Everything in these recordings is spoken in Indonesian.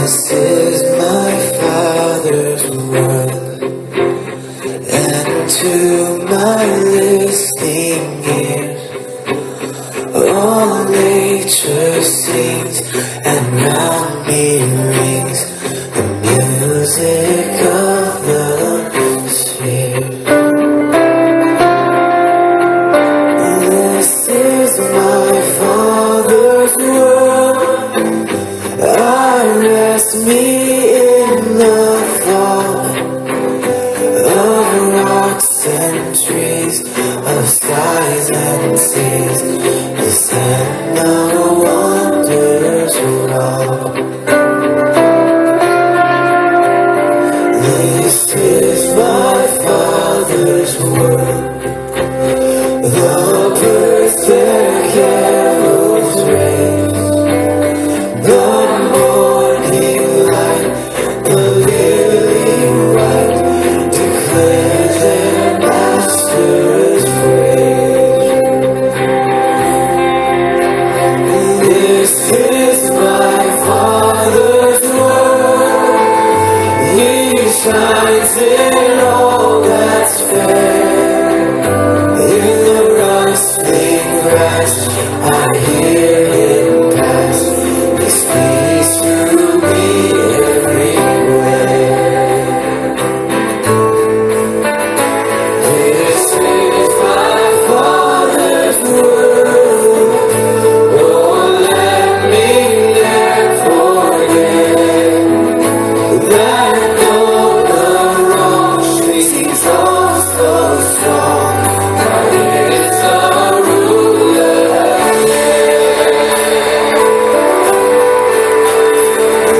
This is my Father's word, and to my listening ears, all nature sings, and round me rings the music of the sphere. This is my Father's word. I rest me in the thought of rocks and trees, of skies and seas, the sand of wonders wrong. This is my Father's word. The birds their carols raise, the morning light, the lily white, declares their master's praise. This is my Father's word. He shines in all that's fair. In the rustling grass, I hear him pass. He speaks to me everywhere. This is my Father's word. Oh, let me never forget that though the wrong streams are so strong, God is the ruler there.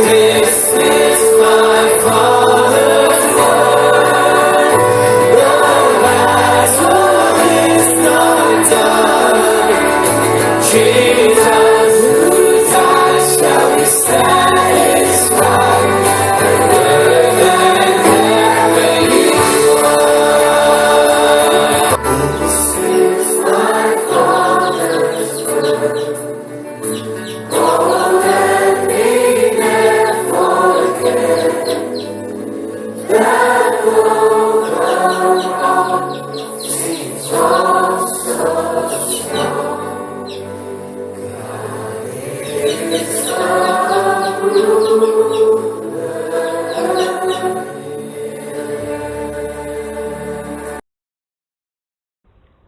This is my Father's word. The last one is not done. Jesus, whose eyes shall be satisfied, and earth and heaven you are. This is my Father's word. Oh, let me never forget that though the wrong seems all so strong, God is the ruler.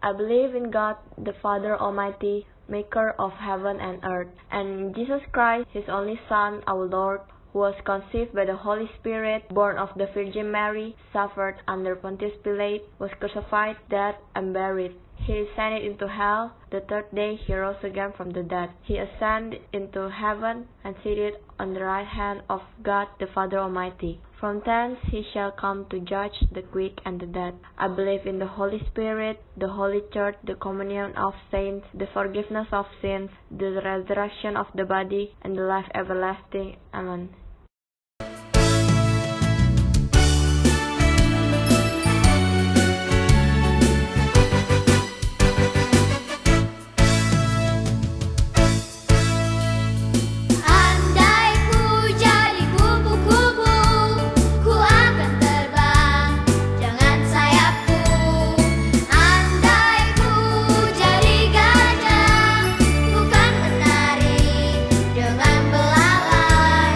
I believe in God, the Father Almighty, maker of heaven and earth, and in Jesus Christ, his only Son, our Lord, who was conceived by the Holy Spirit, born of the Virgin Mary, suffered under Pontius Pilate, was crucified, died, and buried. He descended into hell. The third day he rose again from the dead. He ascended into heaven and seated on the right hand of God the Father Almighty. From thence he shall come to judge the quick and the dead. I believe in the Holy Spirit, the Holy Church, the communion of saints, the forgiveness of sins, the resurrection of the body, and the life everlasting. Amen. Andai ku jadi kupu-kupu, ku akan terbang dengan sayapku. Andai ku jadi gajah, ku kan menari dengan belalai.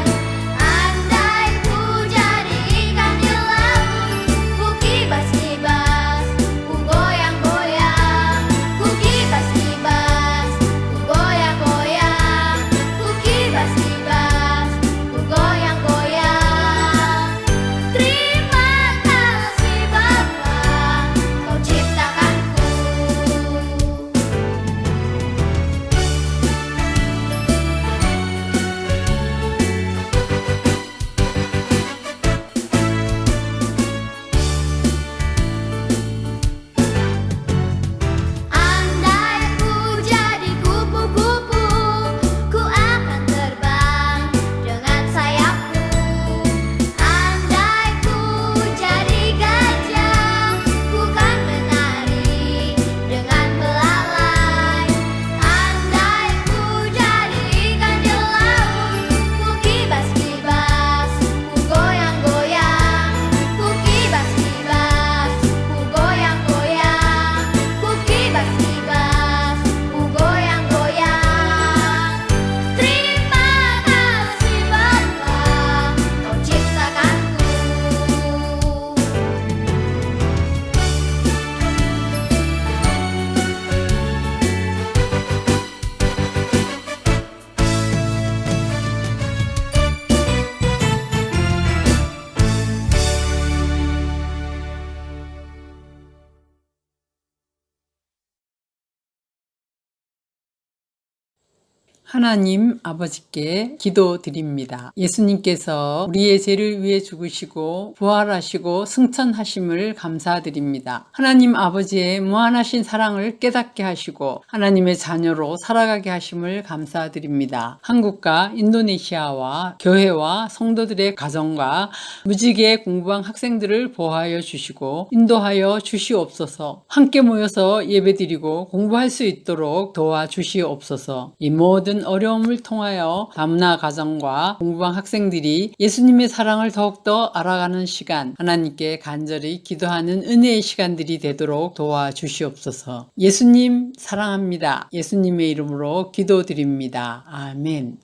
하나님 아버지께 기도드립니다. 예수님께서 우리의 죄를 위해 죽으시고 부활하시고 승천하심을 감사드립니다. 하나님 아버지의 무한하신 사랑을 깨닫게 하시고 하나님의 자녀로 살아가게 하심을 감사드립니다. 한국과 인도네시아와 교회와 성도들의 가정과 무지개 공부한 학생들을 보호하여 주시고 인도하여 주시옵소서. 함께 모여서 예배드리고 공부할 수 있도록 도와주시옵소서. 이 모든 어려움을 통하여 다문화 가정과 공부한 학생들이 예수님의 사랑을 더욱더 알아가는 시간, 하나님께 간절히 기도하는 은혜의 시간들이 되도록 도와주시옵소서. 예수님 사랑합니다. 예수님의 이름으로 기도드립니다. 아멘.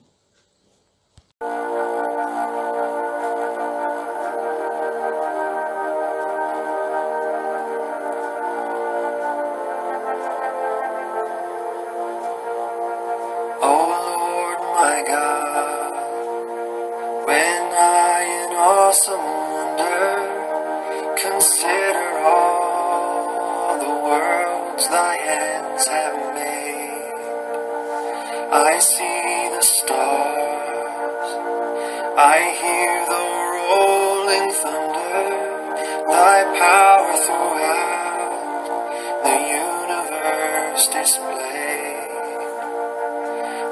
My God, when I in awesome wonder consider all the worlds thy hands have made, I see the stars, I hear the rolling thunder, thy power throughout the universe displayed.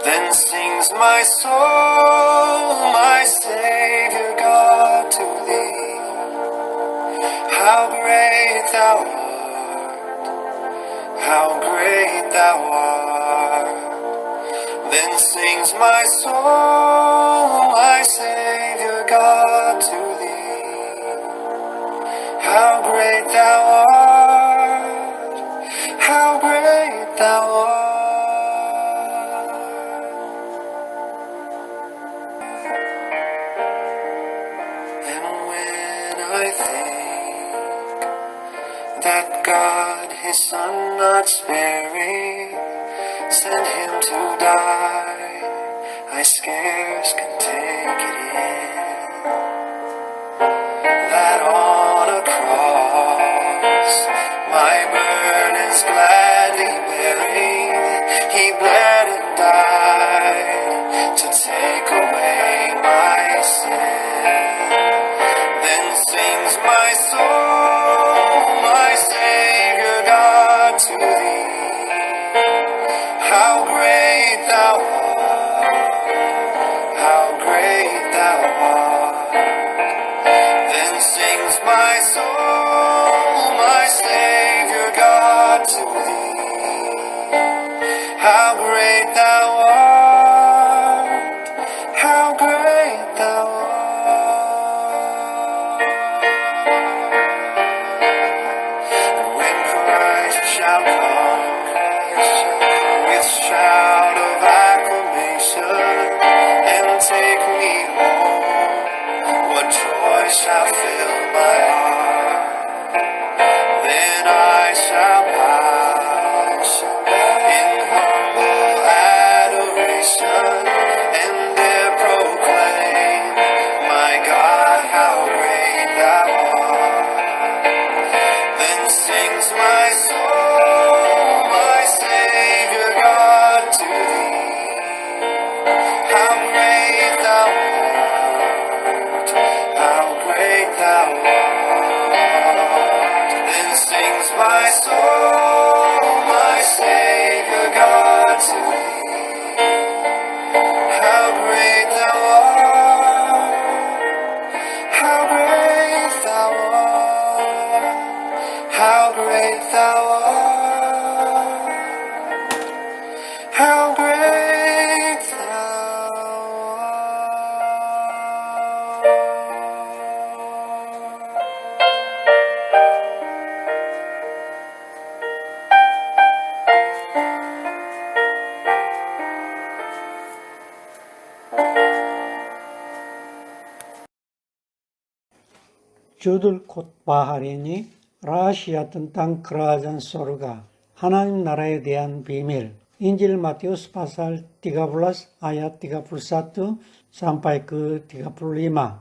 Then sings my soul, my Savior God, to thee. How great thou art, how great thou art. Then sings my soul, my Savior God, to thee. How great thou art, how great thou art. I think that God, his Son not sparing, sent him to die, I scarce can take it in, that on a cross, my burdens gladly bearing, he bled and died to take away my sin. Then sings my soul, my Savior God, to thee. How great thou art, how great thou art. Then sings my soul, my Savior God, to thee. How great thou art, how great thou art. Shall come with shout of acclamation and take me home. What joy shall fill my heart? Then I shall bow in humble adoration and there proclaim, my God, how great thou art. Then sings my soul, my Savior God, to thee. How great thou art, how great thou art. Then sings my soul, my Savior God, to thee. How great thou art, how great thou art. How great thou art, how great thou Judul khutbah hari ini, rahasia tentang kerajaan surga, Hananim narai dian bimil. Injil Matius pasal 13 ayat 31 sampai ke 35.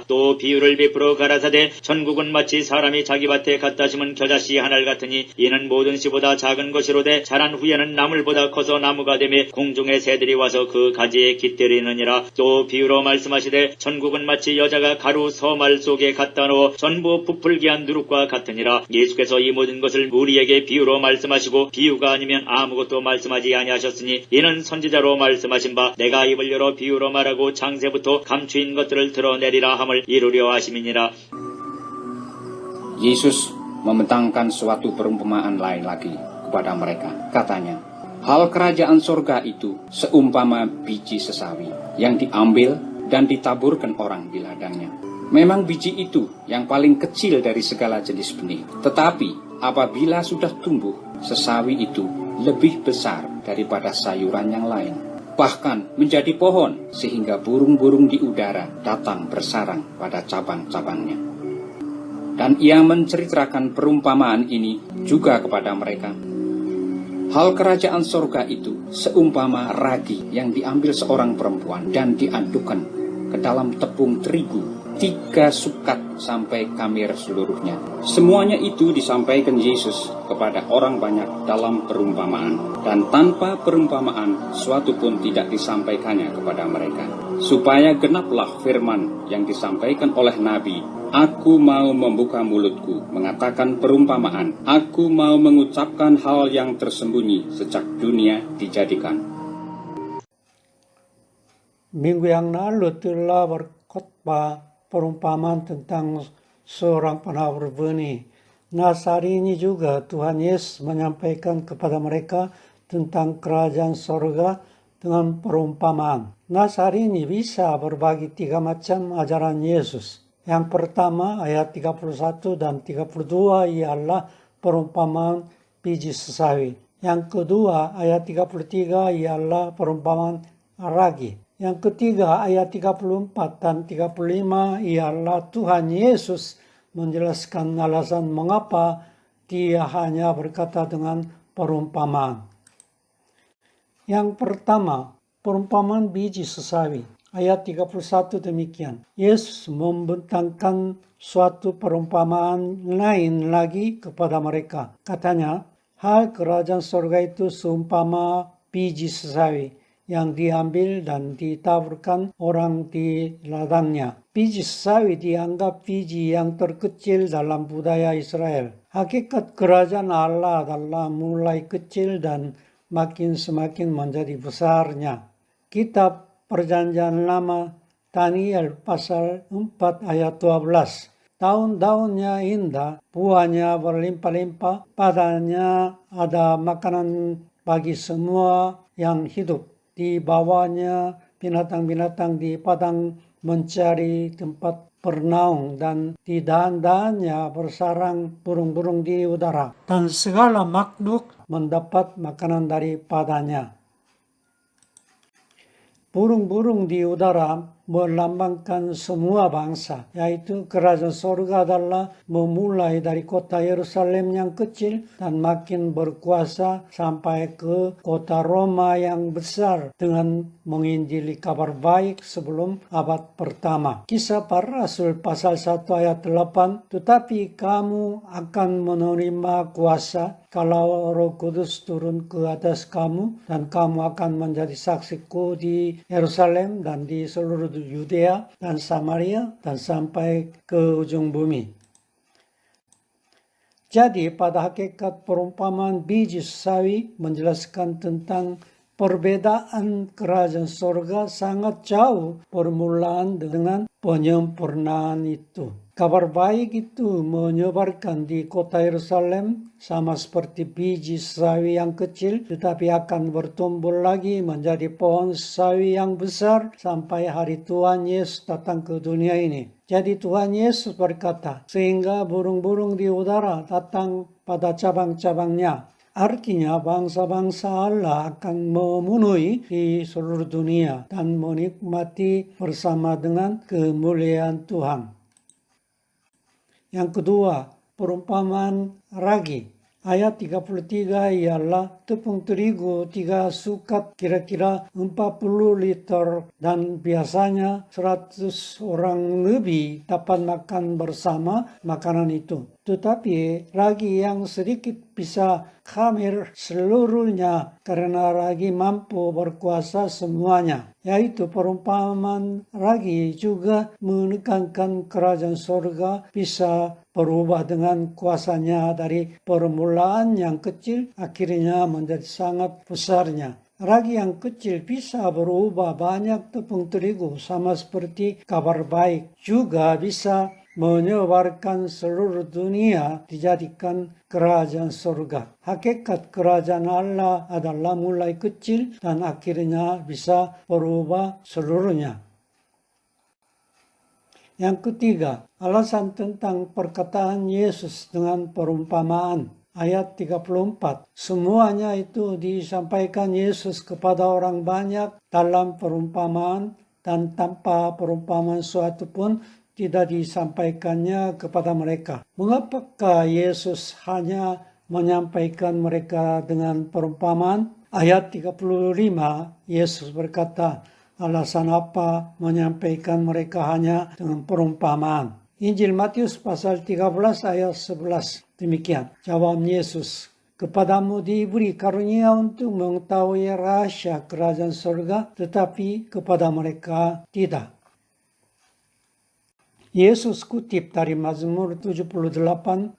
또 비유를 베풀어 가라사대 천국은 마치 사람이 자기 밭에 갖다 심은 겨자씨 하나를 같으니 이는 모든 씨보다 작은 것이로되 자란 후에는 나물보다 커서 나무가 되며 공중의 새들이 와서 그 가지에 깃들이느니라. 또 비유로 말씀하시되 천국은 마치 여자가 가루 서말 속에 갖다 넣어 전부 부풀게 한 누룩과 같으니라. 예수께서 이 모든 것을 우리에게 비유로 말씀하시고 비유가 아니면 아무것도 말씀하지 아니하셨으니 이는 선지자로 말씀하신 바 내가 입을 열어 비유로 말하고 장세부터 감추인 것들을 드러내리라 함을 이루려 하심이니라. Yesus membentangkan suatu perumpamaan lain lagi kepada mereka. Katanya, hal kerajaan surga itu seumpama biji sesawi yang diambil dan ditaburkan orang di ladangnya. Memang biji itu yang paling kecil dari segala jenis benih. Tetapi apabila sudah tumbuh, sesawi itu lebih besar daripada sayuran yang lain. Bahkan menjadi pohon sehingga burung-burung di udara datang bersarang pada cabang-cabangnya. Dan ia menceritakan perumpamaan ini juga kepada mereka. Hal kerajaan surga itu seumpama ragi yang diambil seorang perempuan dan diadukkan ke dalam tepung terigu 3 sukat sampai kamir seluruhnya. Semuanya itu disampaikan Yesus kepada orang banyak dalam perumpamaan, dan tanpa perumpamaan suatu pun tidak disampaikannya kepada mereka, supaya genaplah firman yang disampaikan oleh Nabi, Aku mau membuka mulutku, mengatakan perumpamaan. Aku mau mengucapkan hal yang tersembunyi sejak dunia dijadikan. Minggu yang lalu telah berkhotbah perumpamaan tentang seorang penawar benih. Nah, hari ini juga Tuhan Yesus menyampaikan kepada mereka tentang kerajaan surga dengan perumpamaan. Nah, hari ini bisa berbagi 3 macam ajaran Yesus. Yang pertama, ayat 31 dan 32 ialah perumpamaan biji sesawi. Yang kedua, ayat 33 ialah perumpamaan ragi. Yang ketiga, ayat 34 dan 35 ialah Tuhan Yesus menjelaskan alasan mengapa dia hanya berkata dengan perumpamaan. Yang pertama, perumpamaan biji sesawi. Ayat 31 demikian. Yesus membentangkan suatu perumpamaan lain lagi kepada mereka. Katanya, hal kerajaan surga itu seumpama biji sesawi yang diambil dan ditaburkan orang di ladangnya. Biji sesawi dianggap biji yang terkecil dalam budaya Israel. Hakikat kerajaan Allah adalah mulai kecil dan semakin menjadi besarnya. Kitab Perjanjian Lama Daniel pasal 4 ayat 12. Daun-daunnya indah, buahnya berlimpah-limpah, padanya ada makanan bagi semua yang hidup. Di bawahnya binatang-binatang di padang mencari tempat bernaung, dan di dahan-dahannya bersarang burung-burung di udara. Dan segala makhluk mendapat makanan daripadanya. Burung-burung di udara melambangkan semua bangsa, yaitu kerajaan surga adalah memulai dari kota Yerusalem yang kecil dan makin berkuasa sampai ke kota Roma yang besar dengan menginjili kabar baik sebelum abad pertama. Kisah Para Rasul pasal 1 ayat 8, tetapi kamu akan menerima kuasa kalau Roh Kudus turun ke atas kamu, dan kamu akan menjadi saksiku di Yerusalem dan di seluruh Yudea dan Samaria dan sampai ke ujung bumi. Jadi pada hakikat perumpamaan biji sesawi menjelaskan tentang perbedaan kerajaan surga sangat jauh permulaan dengan penyempurnaan itu. Kabar baik itu menyebarkan di kota Yerusalem sama seperti biji sesawi yang kecil, tetapi akan bertumbuh lagi menjadi pohon sesawi yang besar sampai hari Tuhan Yesus datang ke dunia ini. Jadi Tuhan Yesus berkata, sehingga burung-burung di udara datang pada cabang-cabangnya. Artinya bangsa-bangsa Allah akan memenuhi di seluruh dunia dan menikmati bersama dengan kemuliaan Tuhan. Yang kedua, perumpamaan ragi. Ayat 33 ialah tepung terigu 3 sukat kira-kira 40 liter dan biasanya 100 orang lebih dapat makan bersama makanan itu. Tetapi ragi yang sedikit bisa khamir seluruhnya karena ragi mampu berkuasa semuanya. Yaitu perumpamaan ragi juga menekankan kerajaan surga bisa berubah dengan kuasanya dari permulaan yang kecil akhirnya menjadi sangat besarnya. Ragi yang kecil bisa berubah banyak tepung terigu sama seperti kabar baik. Juga bisa menyebarkan seluruh dunia dijadikan kerajaan surga. Hakikat kerajaan Allah adalah mulai kecil dan akhirnya bisa berubah seluruhnya. Yang ketiga, alasan tentang perkataan Yesus dengan perumpamaan. Ayat 34, semuanya itu disampaikan Yesus kepada orang banyak dalam perumpamaan dan tanpa perumpamaan suatu pun tidak disampaikannya kepada mereka. Mengapakah Yesus hanya menyampaikan mereka dengan perumpamaan? Ayat 35, Yesus berkata, alasan apa menyampaikan mereka hanya dengan perumpamaan? Injil Matius pasal 13 ayat 11. Demikian jawab Yesus, kepadamu diberi karunia untuk mengetahui rahasia kerajaan surga, tetapi kepada mereka tidak. Yesus kutip dari Mazmur 78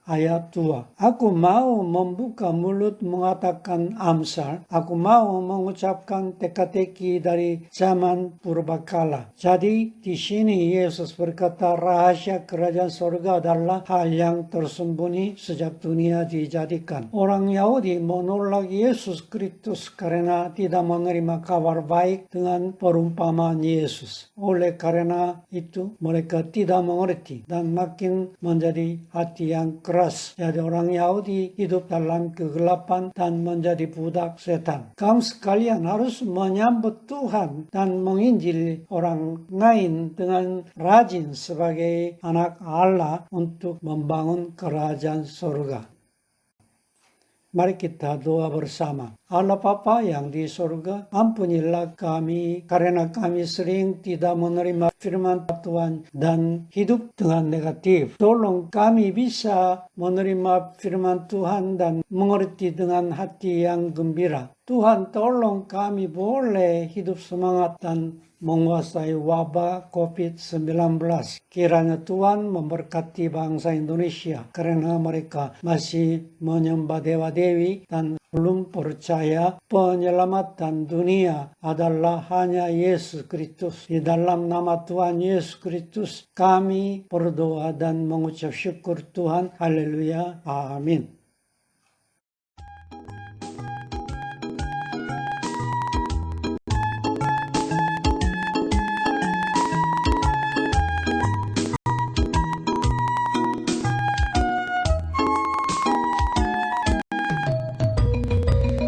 ayat 2. Aku mau membuka mulut mengatakan amsal. Aku mau mengucapkan teka-teki dari zaman purbakala. Jadi di sini Yesus berkata rahasia kerajaan surga adalah hal yang tersembunyi sejak dunia dijadikan. Orang Yahudi menolak Yesus Kristus karena tidak menerima kabar baik dengan perumpamaan Yesus. Oleh karena itu mereka tidak mengerti dan makin menjadi hati yang keras. Jadi orang Yahudi hidup dalam kegelapan dan menjadi budak setan. Kamu sekalian harus menyambut Tuhan dan menginjili orang lain dengan rajin sebagai anak Allah untuk membangun kerajaan surga. Mari kita doa bersama. Allah Bapa yang di surga, ampunilah kami karena kami sering tidak menerima firman Tuhan dan hidup dengan negatif. Tolong kami bisa menerima firman Tuhan dan mengerti dengan hati yang gembira. Tuhan tolong kami boleh hidup semangat dan menguasai wabah COVID-19. Kiranya Tuhan memberkati bangsa Indonesia karena mereka masih menyembah dewa-dewi dan belum percaya penyelamatan dunia adalah hanya Yesus Kristus. Di dalam nama Tuhan Yesus Kristus kami berdoa dan mengucap syukur Tuhan. Haleluya. Amin.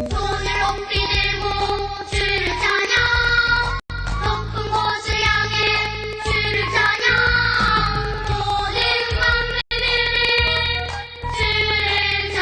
손을 높이 들고 주를 찬양 높은 곳을 향해 주를 찬양 모든 만민들이 주를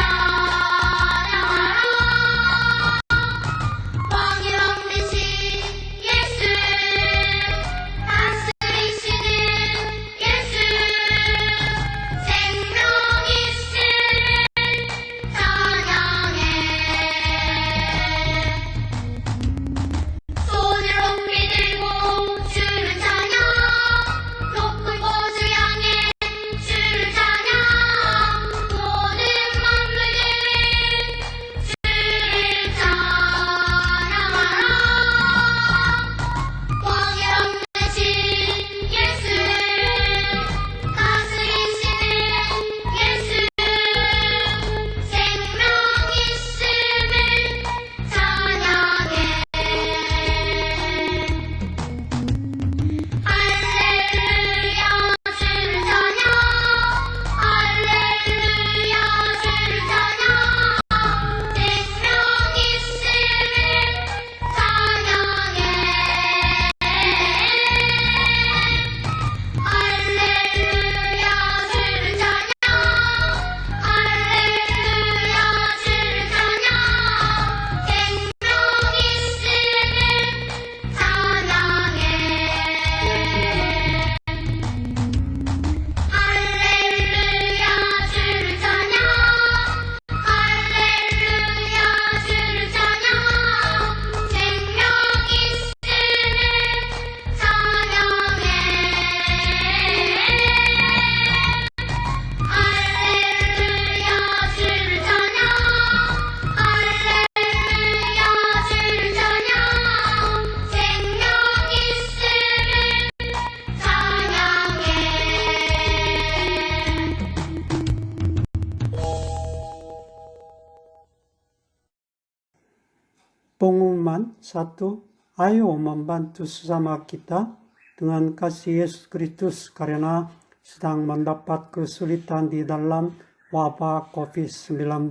pengumuman 1, ayo membantu sesama kita dengan kasih Yesus Kristus karena sedang mendapat kesulitan di dalam wabah COVID-19.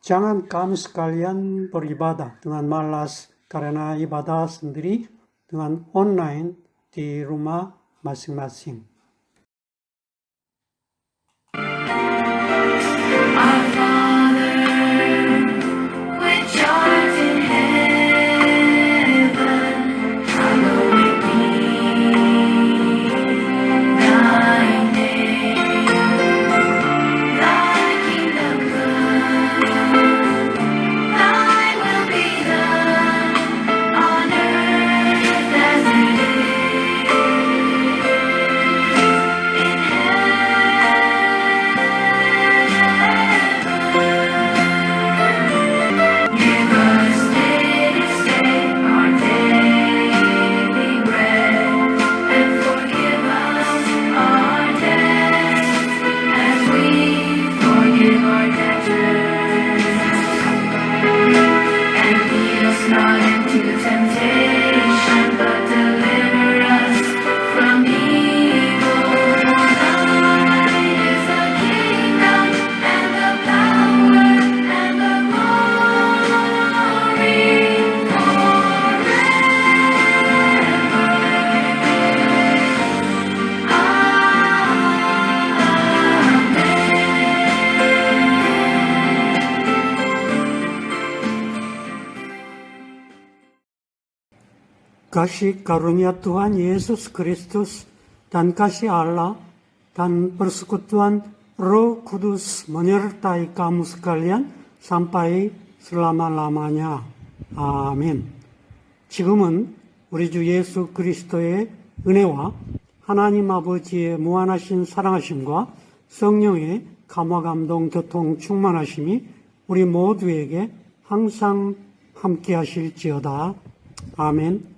Jangan kamu sekalian beribadah dengan malas karena ibadah sendiri dengan online di rumah masing-masing. Our Father, which art in heaven, hallowed be thy name. Thy kingdom come, thy will be done on earth as it is in heaven. Give us this day our daily bread, and forgive us our debts as we forgive our debtors. And lead us not into temptation, but deliver us from evil. For thine is the kingdom, and the power, and the glory forever. Kasih karunia Tuhan Yesus Kristus dan kasih Allah dan persekutuan Roh Kudus menyertai kamu sekalian sampai selama-lamanya. 아멘. 지금은 우리 주 예수 그리스도의 은혜와 하나님 아버지의 무한하신 사랑하심과 성령의 감화 감동 교통 충만하심이 우리 모두에게 항상 함께 하실지어다. 아멘.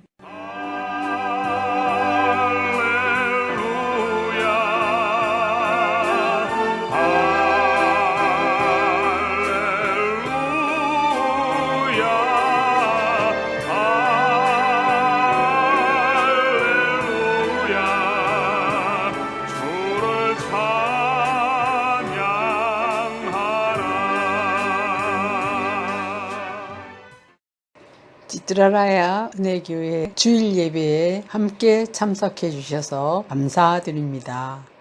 찌뜨라라야 은혜교회 주일 예배에 함께 참석해 주셔서 감사드립니다.